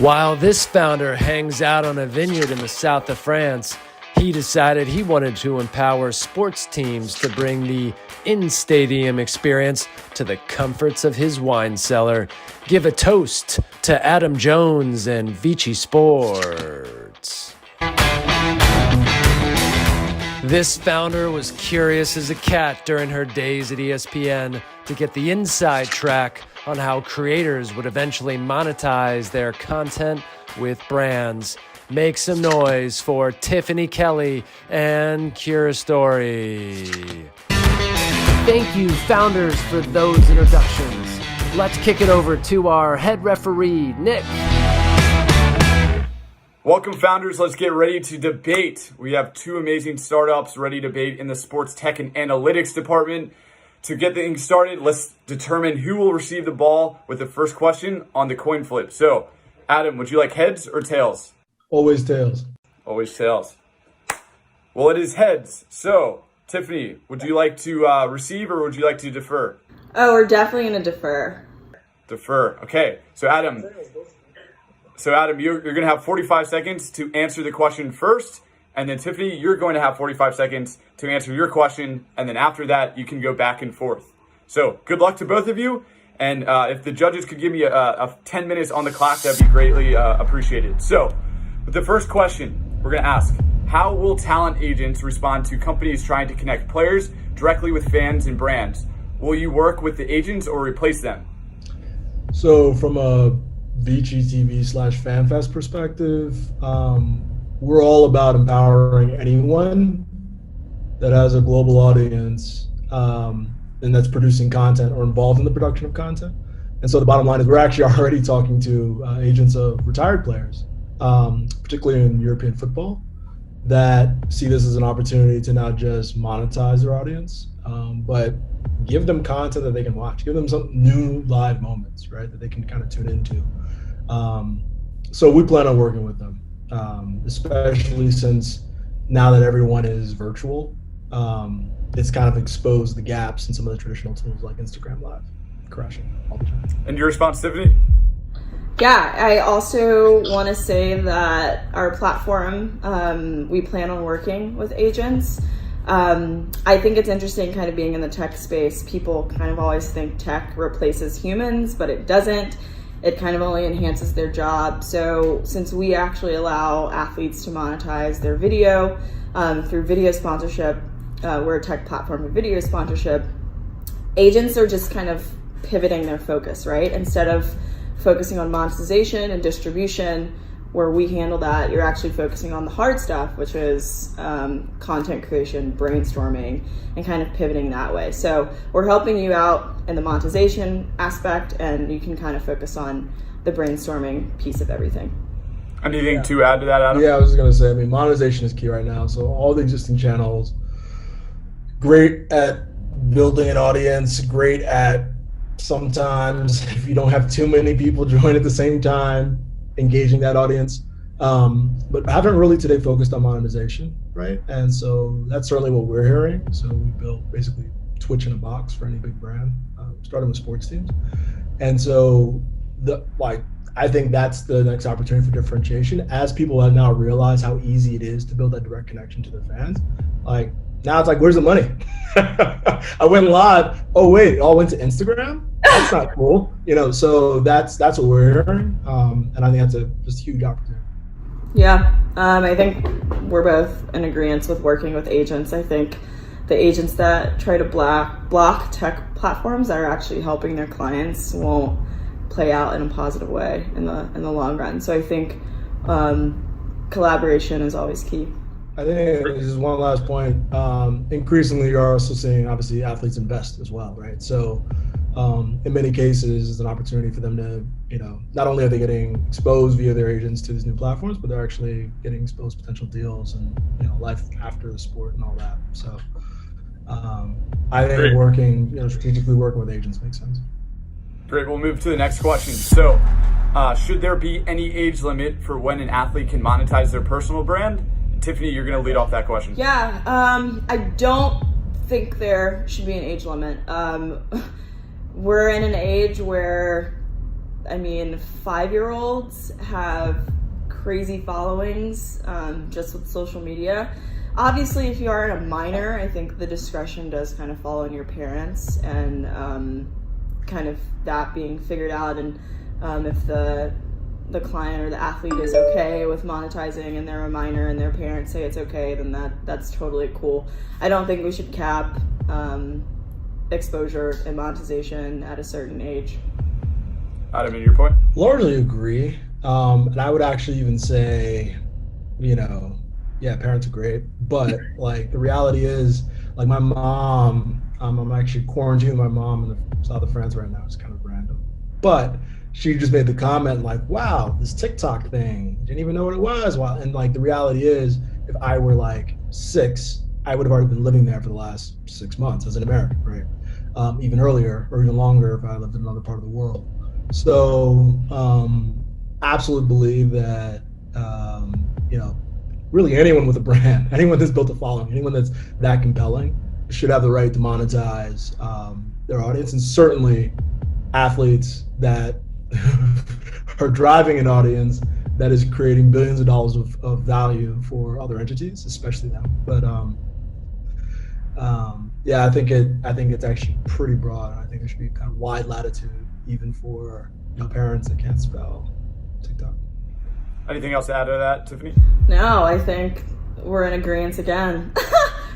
While this founder hangs out on a vineyard in the south of France, he decided he wanted to empower sports teams to bring the in-stadium experience to the comforts of his wine cellar. Give a toast to Adam Jones and Vici Sports. This founder was curious as a cat during her days at ESPN to get the inside track on how creators would eventually monetize their content with brands. Make some noise for Tiffany Kelly and Cura Story. Thank you, founders, for those introductions. Let's kick it over to our head referee, Nick. Welcome, founders. Let's get ready to debate. We have two amazing startups ready to debate in the sports tech and analytics department. To get things started, let's determine who will receive the ball with the first question on the coin flip. So, Adam, would you like heads or tails? Always tails. Always tails. Well, it is heads. So, Tiffany, would you like to receive or would you like to defer? Oh, we're definitely going to defer. Defer. Okay. So, Adam, you're going to have 45 seconds to answer the question first. And then, Tiffany, you're going to have 45 seconds to answer your question. And then after that, you can go back and forth. So good luck to both of you. And if the judges could give me a 10 minutes on the clock, that'd be greatly appreciated. So with the first question, we're going to ask, how will talent agents respond to companies trying to connect players directly with fans and brands? Will you work with the agents or replace them? So from a VGTV/FanFest perspective, we're all about empowering anyone that has a global audience and that's producing content or involved in the production of content. And so the bottom line is we're actually already talking to agents of retired players, particularly in European football, that see this as an opportunity to not just monetize their audience, but give them content that they can watch, give them some new live moments, right, that they can kind of tune into. So we plan on working with them. Especially since now that everyone is virtual, it's kind of exposed the gaps in some of the traditional tools like Instagram Live, crashing all the time. And your response, Tiffany? Yeah, I also want to say that our platform, we plan on working with agents. I think it's interesting kind of being in the tech space. People kind of always think tech replaces humans, but it doesn't. It kind of only enhances their job. So since we actually allow athletes to monetize their video through video sponsorship, we're a tech platform for video sponsorship, agents are just kind of pivoting their focus, right? Instead of focusing on monetization and distribution, where we handle that, you're actually focusing on the hard stuff, which is content creation, brainstorming, and kind of pivoting that way. So we're helping you out in the monetization aspect, and you can kind of focus on the brainstorming piece of everything. Anything to add to that, Adam? Yeah, I was just going to say, monetization is key right now. So all the existing channels, great at building an audience, great at sometimes, if you don't have too many people join at the same time, engaging that audience, but haven't really today focused on monetization, right? And so that's certainly what we're hearing. So we built basically Twitch in a box for any big brand, starting with sports teams. And so I think that's the next opportunity for differentiation as people have now realized how easy it is to build that direct connection to their fans. Like now it's like, where's the money? I went live. Oh wait, it all went to Instagram? That's not cool. So that's what we're hearing. And I think that's a just huge opportunity. Yeah, I think we're both in agreement with working with agents. I think the agents that try to block tech platforms that are actually helping their clients won't play out in a positive way in the long run. So I think collaboration is always key. I think this is one last point. Increasingly, you're also seeing obviously athletes invest as well, right? So in many cases, it's an opportunity for them to, not only are they getting exposed via their agents to these new platforms, but they're actually getting exposed to potential deals and life after the sport and all that. So I think strategically working with agents makes sense. Great. We'll move to the next question. So, should there be any age limit for when an athlete can monetize their personal brand? Tiffany, you're going to lead off that question. Yeah, I don't think there should be an age limit. We're in an age where I mean, 5-year-olds have crazy followings just with social media. Obviously, if you are a minor, I think the discretion does kind of fall on your parents, and kind of that being figured out, and if the client or the athlete is okay with monetizing and they're a minor and their parents say it's okay, then that's totally cool. I don't think we should cap exposure and monetization at a certain age. Adam, your point? Largely agree. And I would actually even say, yeah, parents are great, but like the reality is, like my mom, I'm actually quarantining my mom in the south of France right now. It's kind of random, but she just made the comment like, wow, this TikTok thing, didn't even know what it was. Wow. And like the reality is, if I were like 6, I would have already been living there for the last 6 months as an American, right? Even earlier or even longer if I lived in another part of the world. So absolutely believe that, really anyone with a brand, anyone that's built a following, anyone that's that compelling should have the right to monetize their audience, and certainly athletes that are driving an audience that is creating billions of dollars of value for other entities, especially them. But yeah, I think it's actually pretty broad. I think there should be kind of wide latitude even for parents that can't spell TikTok. Anything else to add to that, Tiffany? No, I think we're in agreement again.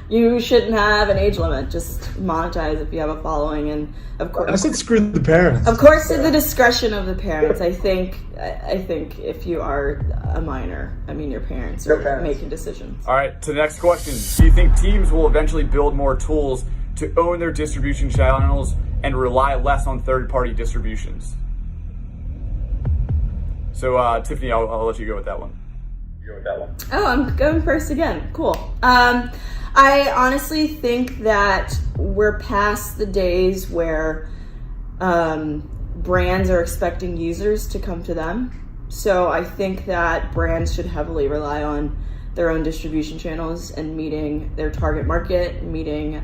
You shouldn't have an age limit. Just monetize if you have a following, and of course, I said screw the parents. Of course, to the discretion of the parents. I think if you are a minor, I mean, your parents are making decisions. All right, to the next question. Do you think teams will eventually build more tools to own their distribution channels and rely less on third-party distributions? So, Tiffany, I'll let you go with that one. Oh, I'm going first again. Cool. I honestly think that we're past the days where brands are expecting users to come to them. So I think that brands should heavily rely on their own distribution channels and meeting their target market, meeting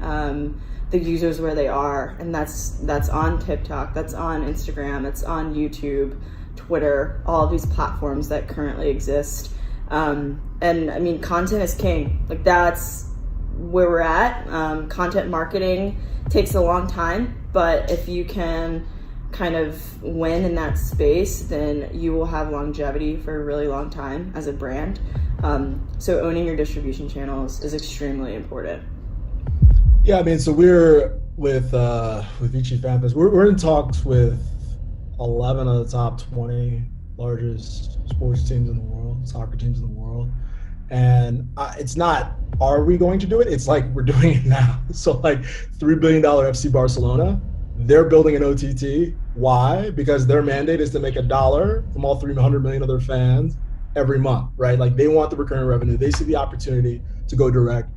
the users where they are. And that's on TikTok, that's on Instagram, that's on YouTube, Twitter, all of these platforms that currently exist. And I mean, content is king. Like, that's where we're at. Content marketing takes a long time, but if you can kind of win in that space, then you will have longevity for a really long time as a brand. So owning your distribution channels is extremely important. Yeah, I mean, so we're with Vici FanFest. We're in talks with 11 of the top 20 largest sports teams in the world, soccer teams in the world. And it's not, are we going to do it? It's like, we're doing it now. So like $3 billion FC Barcelona, they're building an OTT. Why? Because their mandate is to make $1 from all 300 million of their fans every month, right? Like, they want the recurring revenue. They see the opportunity to go direct.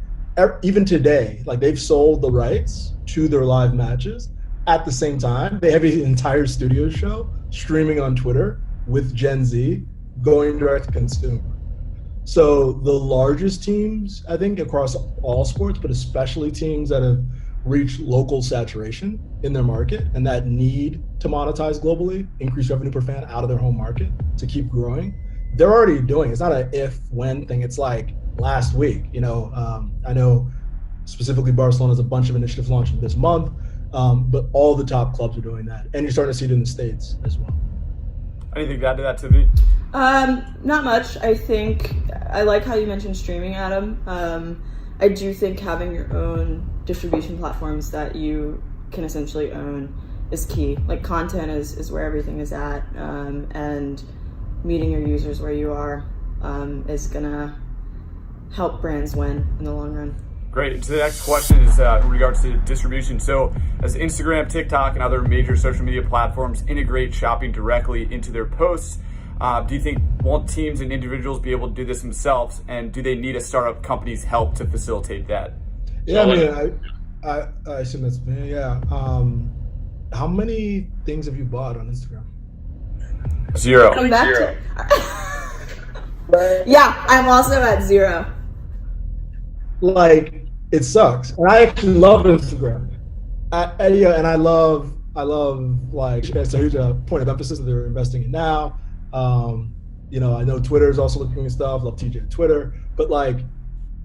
Even today, like, they've sold the rights to their live matches. At the same time, they have an entire studio show streaming on Twitter with Gen Z going direct to consumer. So the largest teams, I think, across all sports, but especially teams that have reached local saturation in their market and that need to monetize globally, increase revenue per fan out of their home market to keep growing, they're already doing it. It's not an if, when thing. It's like last week. I know specifically Barcelona has a bunch of initiatives launching this month, but all the top clubs are doing that. And you're starting to see it in the States as well. Anything to add to that, Tiffany? Not much. I think I like how you mentioned streaming, Adam. I do think having your own distribution platforms that you can essentially own is key. Like, content is where everything is at, and meeting your users where you are is gonna help brands win in the long run. Great. So the next question is in regards to distribution. So as Instagram, TikTok, and other major social media platforms integrate shopping directly into their posts, do you think, won't teams and individuals be able to do this themselves? And do they need a startup company's help to facilitate that? Yeah, I mean, I assume that's me, yeah. How many things have you bought on Instagram? 0. Come back to yeah, I'm also at 0. Like, it sucks. And I actually love Instagram. And I love I love, like, it's a huge point of emphasis that they're investing in now. I know Twitter is also looking at stuff. Love TJ at Twitter, but like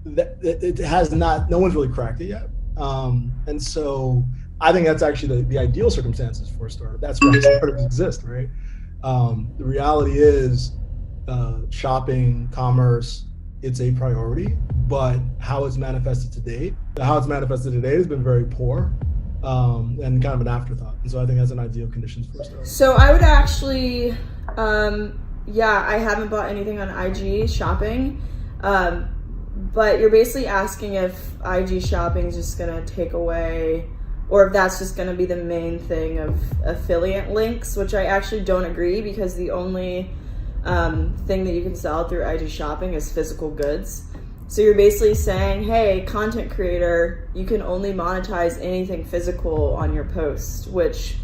it has not. No one's really cracked it yet, and so I think that's actually the ideal circumstances for a startup. That's why startups exist, right? The reality is, shopping, commerce, it's a priority, but how it's manifested today has been very poor, and kind of an afterthought. And so I think that's an ideal conditions for a startup. So I would actually, I haven't bought anything on IG shopping, but you're basically asking if IG shopping is just going to take away, or if that's just going to be the main thing of affiliate links, which I actually don't agree, because the only thing that you can sell through IG shopping is physical goods. So you're basically saying, hey, content creator, you can only monetize anything physical on your post, which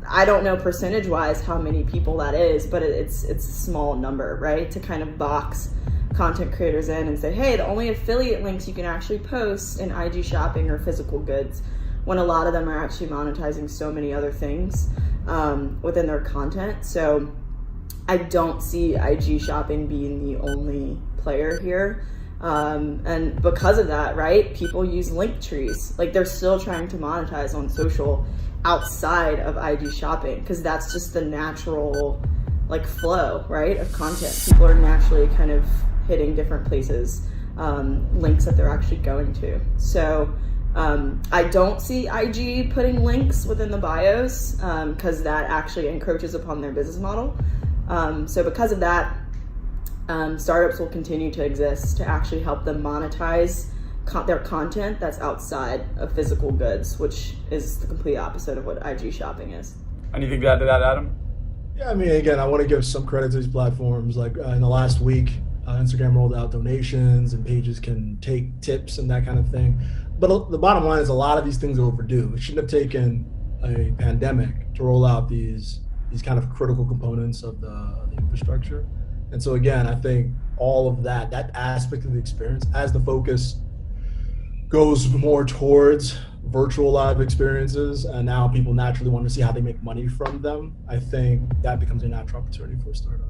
I don't know percentage wise how many people that is, but it's a small number, right? To kind of box content creators in and say, hey, the only affiliate links you can actually post in IG shopping are physical goods, when a lot of them are actually monetizing so many other things within their content. So I don't see IG shopping being the only player here. And because of that, right, people use link trees. Like, they're still trying to monetize on social outside of IG shopping, because that's just the natural like flow, right, of content. People are naturally kind of hitting different places, links that they're actually going to. So I don't see IG putting links within the bios, because that actually encroaches upon their business model. So because of that, startups will continue to exist to actually help them monetize their content that's outside of physical goods, which is the complete opposite of what IG shopping is. Anything to add to that, Adam? Yeah, I mean, again, I want to give some credit to these platforms. Like in the last week, Instagram rolled out donations and pages can take tips and that kind of thing. But the bottom line is a lot of these things are overdue. It shouldn't have taken a pandemic to roll out these kind of critical components of the infrastructure. And so again, I think all of that aspect of the experience, as the focus goes more towards virtual live experiences, and now people naturally want to see how they make money from them, I think that becomes a natural opportunity for a startup.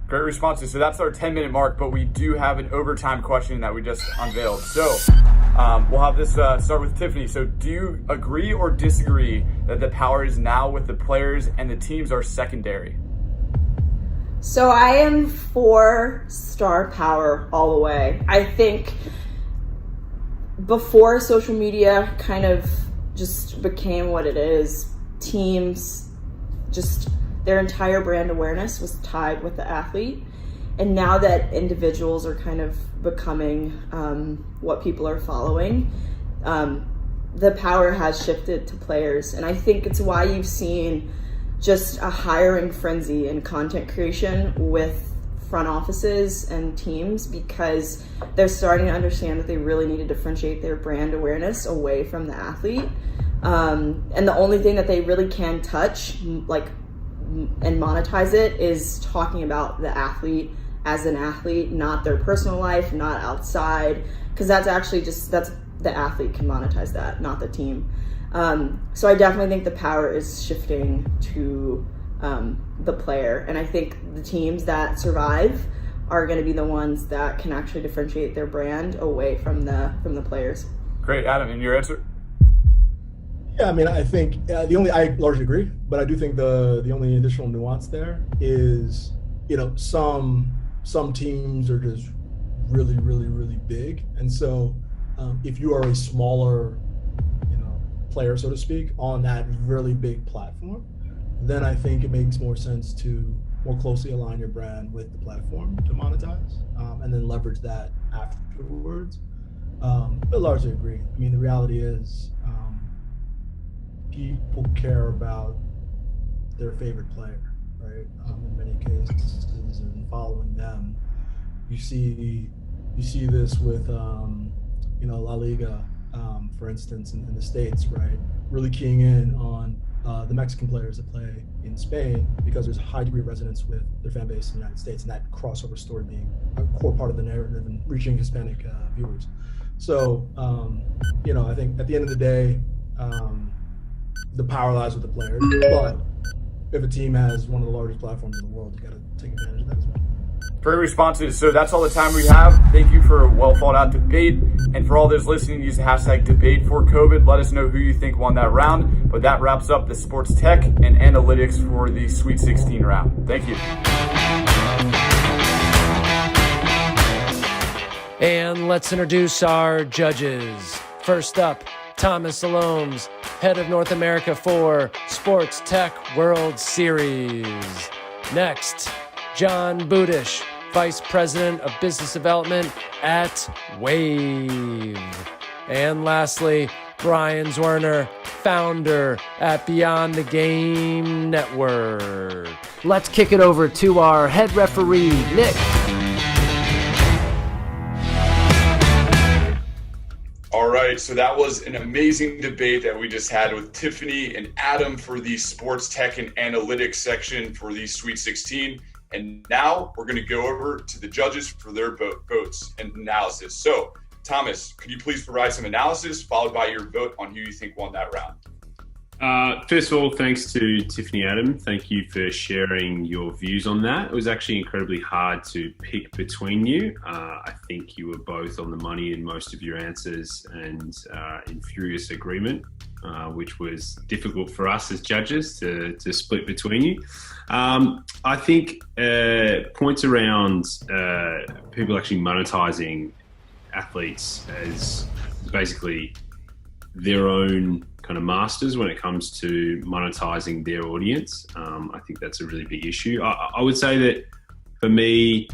Great responses. So that's our 10-minute mark, but we do have an overtime question that we just unveiled. So we'll have this start with Tiffany. So do you agree or disagree that the power is now with the players and the teams are secondary? So I am for star power all the way. I think before social media kind of just became what it is, teams, just their entire brand awareness was tied with the athlete. And now that individuals are kind of becoming what people are following, the power has shifted to players. And I think it's why you've seen just a hiring frenzy in content creation with front offices and teams, because they're starting to understand that they really need to differentiate their brand awareness away from the athlete. And the only thing that they really can touch, like, and monetize it, is talking about the athlete as an athlete, not their personal life, not outside, because that's actually that's the athlete can monetize that, not the team. So I definitely think the power is shifting to the player, and I think the teams that survive are going to be the ones that can actually differentiate their brand away from the players. Great. Adam, and your answer? Yeah, I mean, I think I largely agree, but I do think the only additional nuance there is, some teams are just really, really, really big, and so if you are a smaller, player, so to speak, on that really big platform, then I think it makes more sense to more closely align your brand with the platform to monetize, and then leverage that afterwards. But largely agree. I mean, the reality is, people care about their favorite player, right? In many cases, and following them. You see this with, La Liga, for instance, in the States, right? Really keying in on the Mexican players that play in Spain, because there's a high degree of resonance with their fan base in the United States, and that crossover story being a core part of the narrative and reaching Hispanic viewers. So, I think at the end of the day, the power lies with the players. But if a team has one of the largest platforms in the world, you got to take advantage of that as well. Great responses. So that's all the time we have. Thank you for a well thought out debate. And for all those listening, use the hashtag #DebateForCovid. Let us know who you think won that round. But that wraps up the sports tech and analytics for the Sweet 16 round. Thank you. And let's introduce our judges. First up, Thomas Alomes, head of North America for Sports Tech World Series. Next, John Budish, Vice President of Business Development at Wave. And lastly, Brian Zwerner, founder at Beyond the Game Network. Let's kick it over to our head referee, Nick. All right, so that was an amazing debate that we just had with Tiffany and Adam for the sports tech and analytics section for the Sweet 16. And now we're going to go over to the judges for their votes and analysis. So, Thomas, could you please provide some analysis followed by your vote on who you think won that round? First of all, thanks to Tiffany Adam. Thank you for sharing your views on that. It was actually incredibly hard to pick between you. I think you were both on the money in most of your answers and in furious agreement, which was difficult for us as judges to split between you. I think points around people actually monetizing athletes as basically their own kind of masters when it comes to monetizing their audience. I think that's a really big issue. I would say that for me,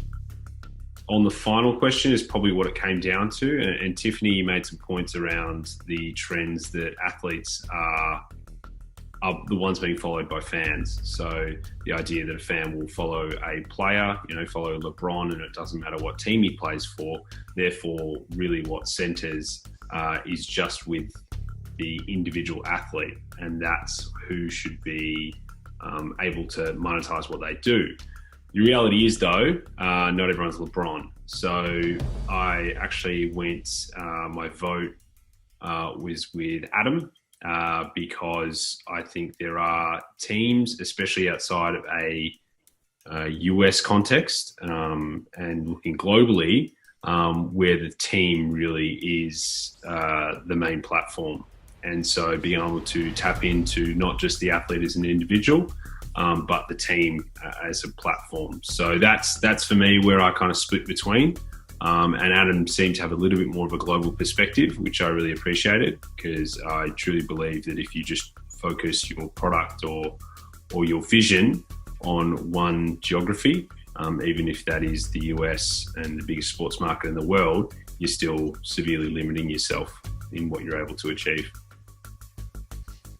on the final question is probably what it came down to. And Tiffany made some points around the trends that athletes are the ones being followed by fans. So the idea that a fan will follow a player, follow LeBron, and it doesn't matter what team he plays for. Therefore, really what centers is just with the individual athlete, and that's who should be able to monetize what they do. The reality is, though, not everyone's LeBron. So I actually went, my vote was with Adam because I think there are teams, especially outside of a US context and looking globally, where the team really is the main platform. And so being able to tap into not just the athlete as an individual, but the team as a platform. So that's for me where I kind of split between. And Adam seemed to have a little bit more of a global perspective, which I really appreciated, because I truly believe that if you just focus your product or your vision on one geography, even if that is the US and the biggest sports market in the world, you're still severely limiting yourself in what you're able to achieve.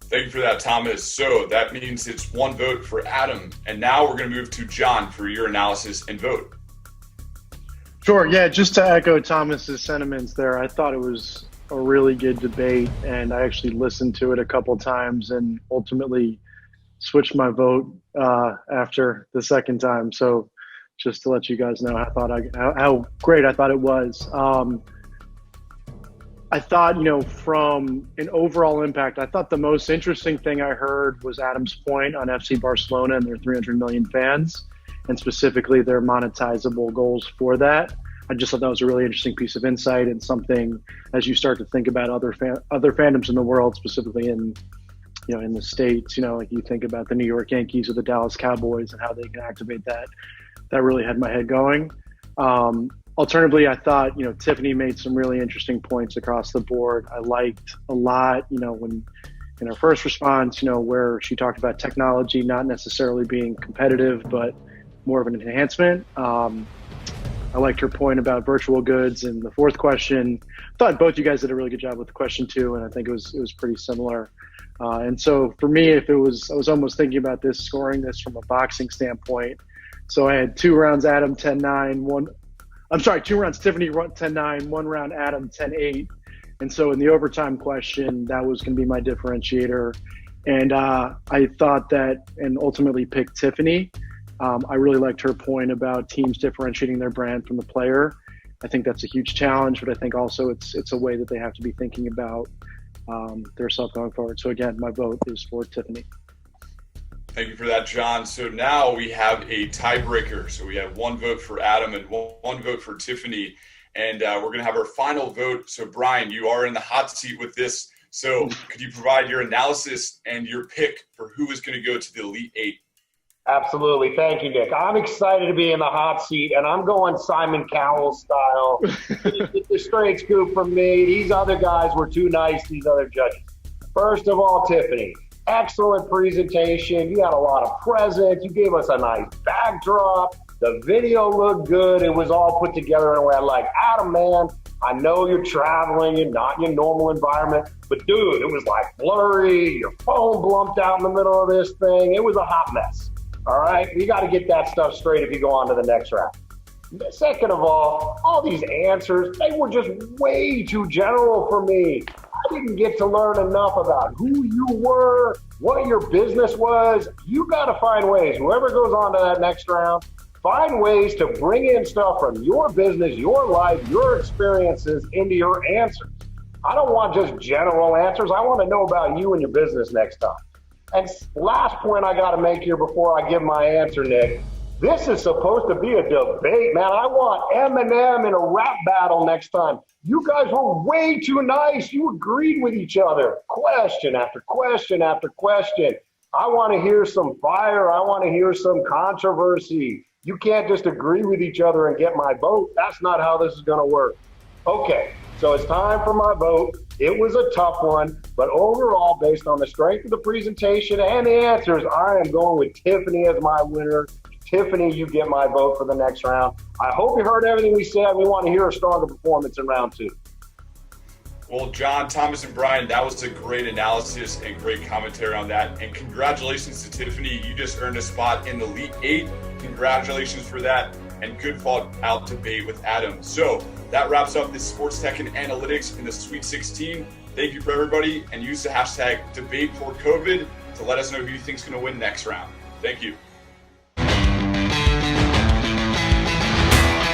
Thank you for that, Thomas. So that means it's one vote for Adam. And now we're going to move to John for your analysis and vote. Sure. Yeah, just to echo Thomas's sentiments there, I thought it was a really good debate, and I actually listened to it a couple times and ultimately switched my vote after the second time. So just to let you guys know how great I thought it was. I thought, from an overall impact, I thought the most interesting thing I heard was Adam's point on FC Barcelona and their 300 million fans, and specifically their monetizable goals for that. I just thought that was a really interesting piece of insight, and something as you start to think about other fandoms in the world, specifically in the States, like you think about the New York Yankees or the Dallas Cowboys and how they can activate that. That really had my head going. Alternatively, I thought, Tiffany made some really interesting points across the board. I liked a lot, when in her first response, where she talked about technology not necessarily being competitive, but more of an enhancement. I liked her point about virtual goods in the fourth question. I thought both you guys did a really good job with the question too, and I think it was pretty similar. And so for me, I was almost thinking about scoring this from a boxing standpoint. So I had 2 rounds Adam 10-9, 2 rounds Tiffany 10-9, 1 round Adam 10-8. And so in the overtime question, that was going to be my differentiator. And I thought that, and ultimately picked Tiffany. I really liked her point about teams differentiating their brand from the player. I think that's a huge challenge, but I think also it's a way that they have to be thinking about, their stuff going forward. So again, my vote is for Tiffany. Thank you for that, John. So now we have a tiebreaker. So we have one vote for Adam and one vote for Tiffany. And we're going to have our final vote. So Brian, you are in the hot seat with this. So could you provide your analysis and your pick for who is going to go to the Elite Eight? Absolutely. Thank you, Nick. I'm excited to be in the hot seat, and I'm going Simon Cowell style. It's a straight scoop from me. These other guys were too nice, these other judges. First of all, Tiffany, excellent presentation. You had a lot of presence. You gave us a nice backdrop. The video looked good. It was all put together in a way I like. Adam, man, I know you're traveling. You're not in your normal environment. But, dude, it was like blurry. Your phone blumped out in the middle of this thing. It was a hot mess. All right? You got to get that stuff straight if you go on to the next round. Second of all these answers, they were just way too general for me. I didn't get to learn enough about who you were, what your business was. You got to find ways, whoever goes on to that next round, find ways to bring in stuff from your business, your life, your experiences into your answers. I don't want just general answers. I want to know about you and your business next time. And last point I got to make here before I give my answer, Nick. This is supposed to be a debate, man. I want Eminem in a rap battle next time. You guys were way too nice. You agreed with each other. Question after question after question. I want to hear some fire. I want to hear some controversy. You can't just agree with each other and get my vote. That's not how this is going to work. Okay, so it's time for my vote. It was a tough one, but overall, based on the strength of the presentation and the answers, I am going with Tiffany as my winner. Tiffany, you get my vote for the next round. I hope you heard everything we said. We want to hear a stronger performance in round two. Well, John, Thomas, and Brian, that was a great analysis and great commentary on that. And congratulations to Tiffany. You just earned a spot in the Elite Eight. Congratulations for that. And good fought out debate with Adam. So that wraps up this Sports Tech and Analytics in the Sweet 16. Thank you for everybody. And use the hashtag DebateForCovid to let us know who you think is going to win next round. Thank you.